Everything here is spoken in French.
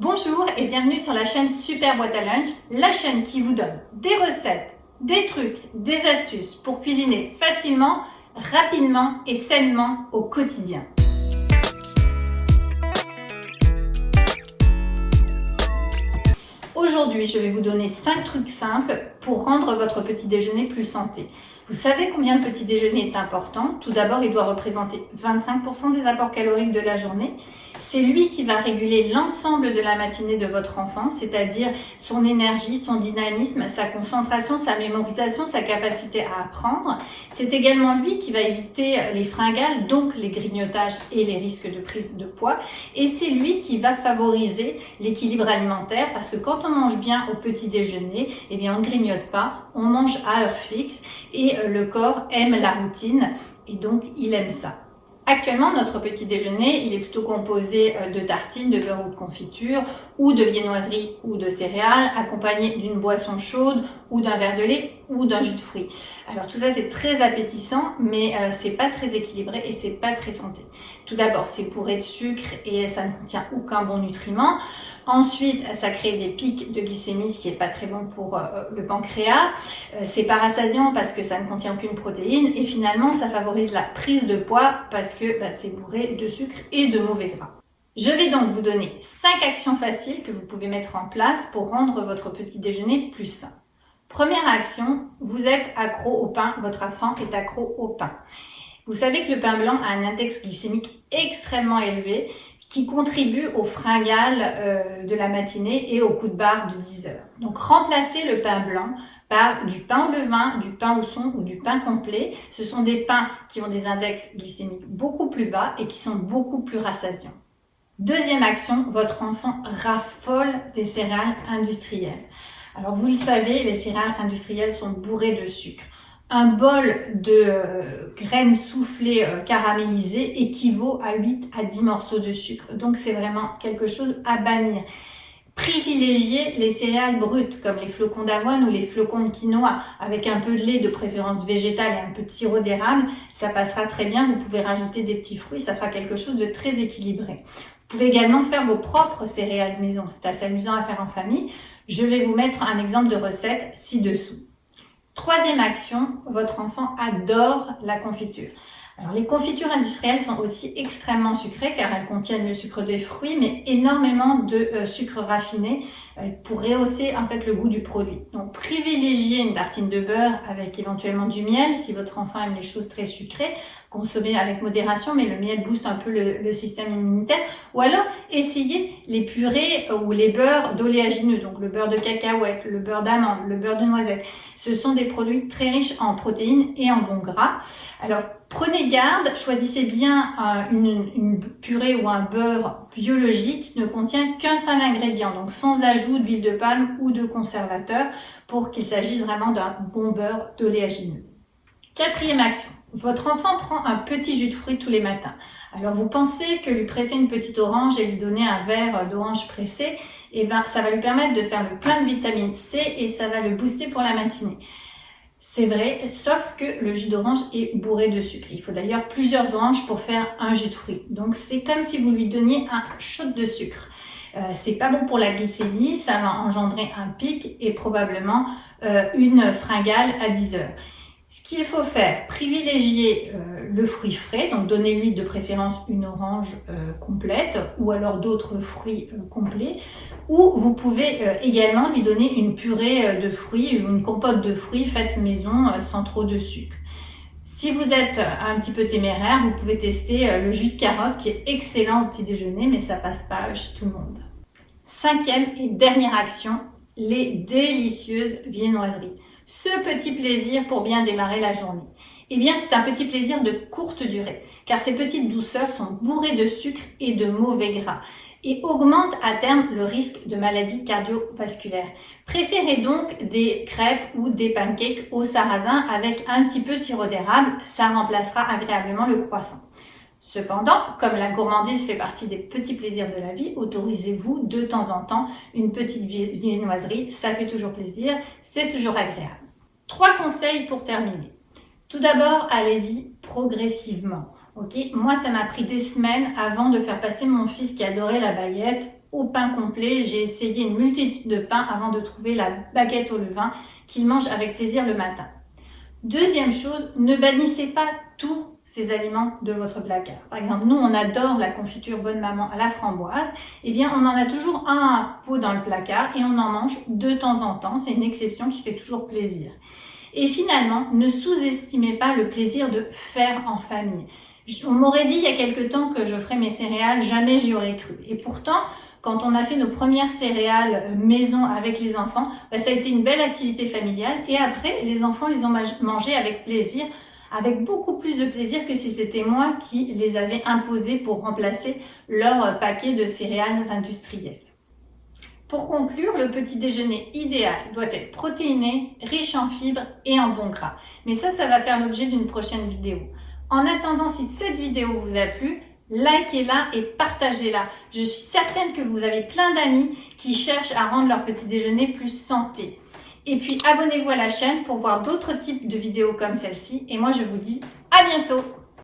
Bonjour et bienvenue sur la chaîne Super Boîte à Lunch, la chaîne qui vous donne des recettes, des trucs, des astuces pour cuisiner facilement, rapidement et sainement au quotidien. Aujourd'hui, je vais vous donner 5 trucs simples pour rendre votre petit déjeuner plus santé. Vous savez combien le petit déjeuner est important? Tout d'abord, il doit représenter 25% des apports caloriques de la journée. C'est lui qui va réguler l'ensemble de la matinée de votre enfant, c'est-à-dire son énergie, son dynamisme, sa concentration, sa mémorisation, sa capacité à apprendre. C'est également lui qui va éviter les fringales, donc les grignotages et les risques de prise de poids. Et c'est lui qui va favoriser l'équilibre alimentaire parce que quand on mange bien au petit déjeuner, eh bien on ne grignote pas, on mange à heure fixe et le corps aime la routine et donc il aime ça. Actuellement, notre petit déjeuner, il est plutôt composé de tartines, de beurre ou de confiture, ou de viennoiserie ou de céréales, accompagné d'une boisson chaude ou d'un verre de lait ou d'un jus de fruits. Alors tout ça, c'est très appétissant, mais c'est pas très équilibré et c'est pas très santé. Tout d'abord, c'est bourré de sucre et ça ne contient aucun bon nutriment. Ensuite, ça crée des pics de glycémie, ce qui est pas très bon pour le pancréas. C'est pas rassasiant parce que ça ne contient aucune protéine et finalement, ça favorise la prise de poids parce que c'est bourré de sucre et de mauvais gras. Je vais donc vous donner 5 actions faciles que vous pouvez mettre en place pour rendre votre petit déjeuner plus sain. Première action, vous êtes accro au pain, votre enfant est accro au pain. Vous savez que le pain blanc a un index glycémique extrêmement élevé qui contribue au fringales de la matinée et au coup de barre de 10 heures. Donc remplacez le pain blanc par du pain au levain, du pain au son ou du pain complet. Ce sont des pains qui ont des index glycémiques beaucoup plus bas et qui sont beaucoup plus rassasiants. Deuxième action, votre enfant raffole des céréales industrielles. Alors vous le savez, les céréales industrielles sont bourrées de sucre. Un bol de graines soufflées caramélisées équivaut à 8 à 10 morceaux de sucre. Donc c'est vraiment quelque chose à bannir. Privilégiez les céréales brutes comme les flocons d'avoine ou les flocons de quinoa avec un peu de lait, de préférence végétal et un peu de sirop d'érable. Ça passera très bien. Vous pouvez rajouter des petits fruits. Ça fera quelque chose de très équilibré. Vous pouvez également faire vos propres céréales maison. C'est assez amusant à faire en famille. Je vais vous mettre un exemple de recette ci-dessous. Troisième action, votre enfant adore la confiture. Alors, les confitures industrielles sont aussi extrêmement sucrées car elles contiennent le sucre des fruits mais énormément de sucre raffiné pour rehausser en fait le goût du produit. Donc privilégiez une tartine de beurre avec éventuellement du miel si votre enfant aime les choses très sucrées. Consommez avec modération mais le miel booste un peu le système immunitaire. Ou alors essayez les purées ou les beurres d'oléagineux, donc le beurre de cacahuète, le beurre d'amande, le beurre de noisette. Ce sont des produits très riches en protéines et en bons gras. Alors prenez garde, choisissez bien une purée ou un beurre biologique qui ne contient qu'un seul ingrédient, donc sans ajout d'huile de palme ou de conservateur pour qu'il s'agisse vraiment d'un bon beurre d'oléagineux. Quatrième action, votre enfant prend un petit jus de fruits tous les matins. Alors vous pensez que lui presser une petite orange et lui donner un verre d'orange pressé, ça va lui permettre de faire le plein de vitamine C et ça va le booster pour la matinée. C'est vrai, sauf que le jus d'orange est bourré de sucre. Il faut d'ailleurs plusieurs oranges pour faire un jus de fruits. Donc c'est comme si vous lui donniez un shot de sucre. C'est pas bon pour la glycémie, ça va engendrer un pic et probablement une fringale à 10 heures. Ce qu'il faut faire, privilégier le fruit frais, donc donnez-lui de préférence une orange complète ou alors d'autres fruits complets. Ou vous pouvez également lui donner une purée de fruits, une compote de fruits faite maison sans trop de sucre. Si vous êtes un petit peu téméraire, vous pouvez tester le jus de carotte qui est excellent au petit déjeuner, mais ça passe pas chez tout le monde. Cinquième et dernière action, les délicieuses viennoiseries. Ce petit plaisir pour bien démarrer la journée. Eh bien, c'est un petit plaisir de courte durée, car ces petites douceurs sont bourrées de sucre et de mauvais gras et augmentent à terme le risque de maladies cardiovasculaires. Préférez donc des crêpes ou des pancakes au sarrasin avec un petit peu de sirop d'érable, ça remplacera agréablement le croissant. Cependant, comme la gourmandise fait partie des petits plaisirs de la vie, autorisez-vous de temps en temps une petite viennoiserie, ça fait toujours plaisir, c'est toujours agréable. 3 conseils pour terminer. Tout d'abord, allez-y progressivement. Ok, moi ça m'a pris des semaines avant de faire passer mon fils qui adorait la baguette au pain complet. J'ai essayé une multitude de pains avant de trouver la baguette au levain qu'ils mangent avec plaisir le matin. Deuxième chose, ne bannissez pas tous ces aliments de votre placard. Par exemple, nous, on adore la confiture Bonne Maman à la framboise. Eh bien, on en a toujours un pot dans le placard et on en mange de temps en temps. C'est une exception qui fait toujours plaisir. Et finalement, ne sous-estimez pas le plaisir de faire en famille. On m'aurait dit il y a quelque temps que je ferais mes céréales, jamais j'y aurais cru. Et pourtant, quand on a fait nos premières céréales maison avec les enfants, ça a été une belle activité familiale. Et après, les enfants les ont mangées avec plaisir, avec beaucoup plus de plaisir que si c'était moi qui les avais imposées pour remplacer leur paquet de céréales industrielles. Pour conclure, le petit déjeuner idéal doit être protéiné, riche en fibres et en bons gras. Mais ça va faire l'objet d'une prochaine vidéo. En attendant, si cette vidéo vous a plu, likez-la et partagez-la. Je suis certaine que vous avez plein d'amis qui cherchent à rendre leur petit déjeuner plus santé. Et puis abonnez-vous à la chaîne pour voir d'autres types de vidéos comme celle-ci. Et moi je vous dis à bientôt!